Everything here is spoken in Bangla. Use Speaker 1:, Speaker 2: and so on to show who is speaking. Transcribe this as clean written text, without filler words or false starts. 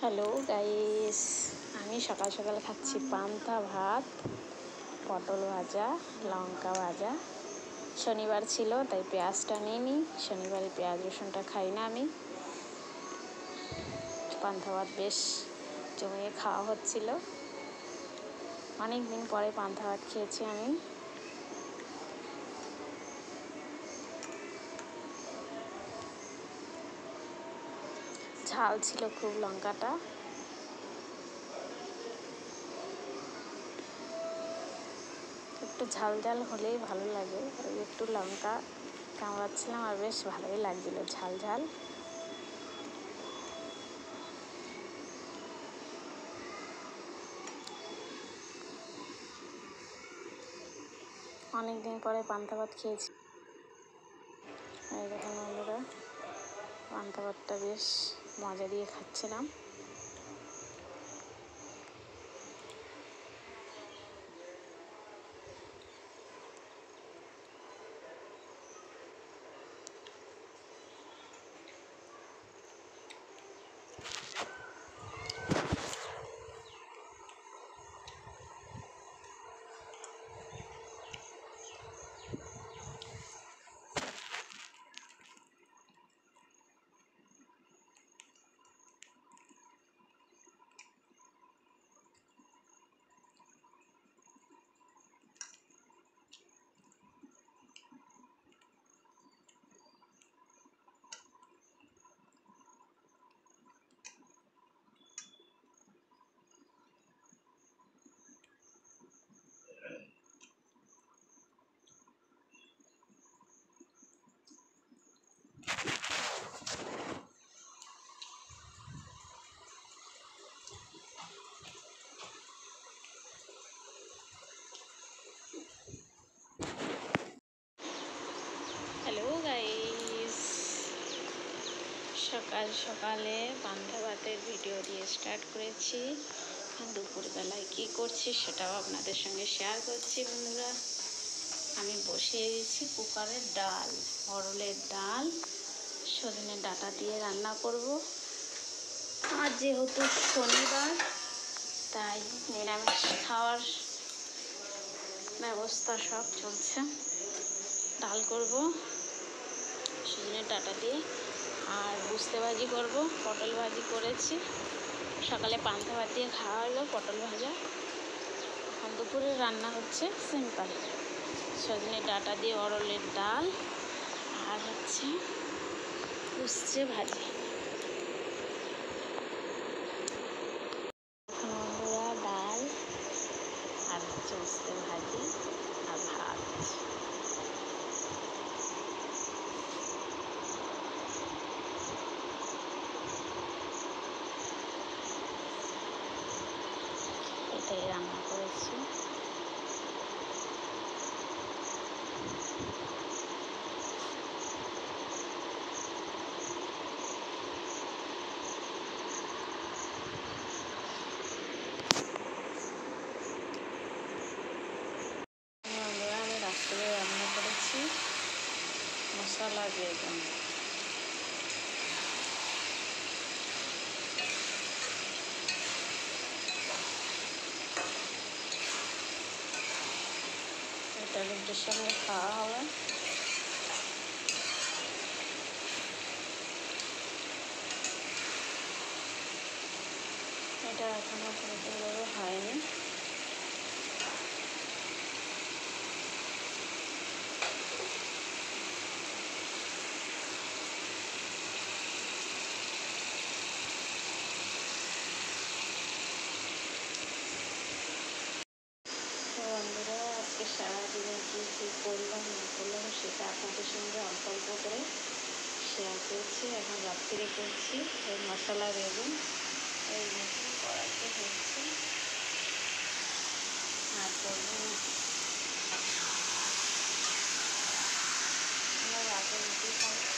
Speaker 1: হ্যালো গাইস, আমি সকাল সকাল খাচ্ছি পান্তা ভাত, পটল ভাজা, লঙ্কা ভাজা। শনিবার ছিল তাই পেঁয়াজটা নিইনি, শনিবারে পেঁয়াজ রসুনটা খাই না আমি। পান্তা ভাত বেশ জমিয়ে খাওয়া হচ্ছিল। অনেক দিন পরে পান্তা ভাত খেয়েছি আমি। ঝাল ছিল খুব লঙ্কাটা। একটু ঝাল ঝাল হলেই ভালো লাগে। ওই একটু লঙ্কা কামড়াচ্ছিলাম আর বেশ ভালোই লাগছিল ঝাল ঝাল। অনেক দিন পরে পান্তা ভাত খেয়েছি। এই দেখুন বন্ধুরা, পান্তা ভাতটা বেশ মজা দিয়ে খাচ্ছিলাম। হ্যালো গাইস, সকাল সকালে পান্তা ভাতের ভিডিও দিয়ে স্টার্ট করেছি। দুপুরবেলায় কী করছি সেটাও আপনাদের সঙ্গে শেয়ার করছি। বন্ধুরা, আমি বসিয়ে দিয়েছি কুকারের ডাল, অরলের ডাল, সজনে ডাঁটা দিয়ে রান্না করব। আর যেহেতু শনিবার তাই নিরামিষ খাওয়ার ব্যবস্থা সব চলছে। ডাল করব সজনে ডাঁটা দিয়ে, আর বুস্তে ভাজি করব, পটল ভাজি করেছি। সকালে পান্তা ভাত দিয়ে খাওয়া হলো, পটল ভাজা। এখন দুপুরে রান্না হচ্ছে সিম্পল, সজনে ডাঁটা দিয়ে অরলের ডাল আর হচ্ছে উচ্ছে ভাজি। এখন বন্ধুরা ডাল আর হচ্ছে উচ্ছে ভাজি আর ভাত। এটাই রান্না করেছি। বন্ধুরা, আমি রাত্রে রান্না করেছি মশলা বেগুন। এটা রুটির সঙ্গে খাওয়া হবে। এটা এখনও পুরোপুরিভাবে হয়নি। বন্ধুরা, আজকে সারাদিনে কী কী করলাম না করলাম সেটা আপনাদের সঙ্গে অল্প অল্প করে শেয়ার করছি। এখন রাত্রিরে করছি এই মশলা বেগুন। এই বেগুন কড়াইতে হচ্ছে আর করবো আমরা রাতে রুটি খাই।